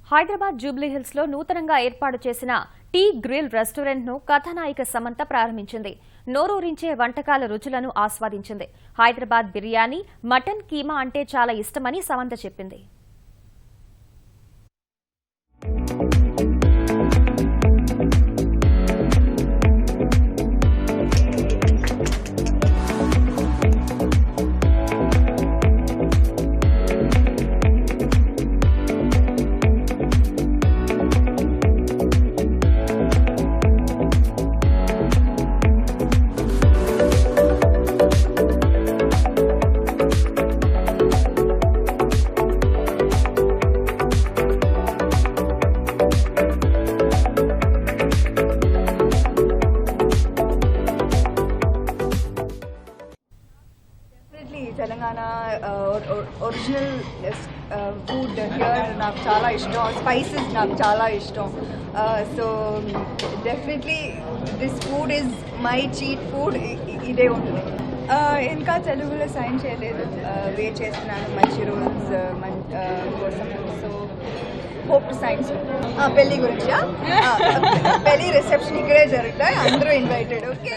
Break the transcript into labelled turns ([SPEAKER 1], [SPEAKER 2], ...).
[SPEAKER 1] Hyderabad Jubilee hills లో నూతనంగా ఏర్పాటు చేసిన టీ గ్రిల్ రెస్టారెంట్ ను కథానాయిక సమంత ప్రారంభించింది. నోరూరించే వంటకాల రుచులను ఆస్వాదించింది. హైదరాబాద్ బిర్యానీ, మటన్ కీమా అంటే చాలా ఇష్టమని సమంత చెప్పింది.
[SPEAKER 2] Telangana original food here నాకు చాలా ఇష్టం, స్పైసెస్ నాకు చాలా ఇష్టం. So definitely this food is my cheat food. ఇదే ఉంటుంది. ఇంకా తెలుగులో సైన్ చేయలేదు, వెయిట్ చేస్తున్నాను మంచి రోల్స్ కోసం. So hope to science. పెళ్లి గురించి పెళ్లి రిసెప్షన్ ఇక్కడే జరుగుతాయి, అందరూ ఇన్వైటెడ్. ఓకే.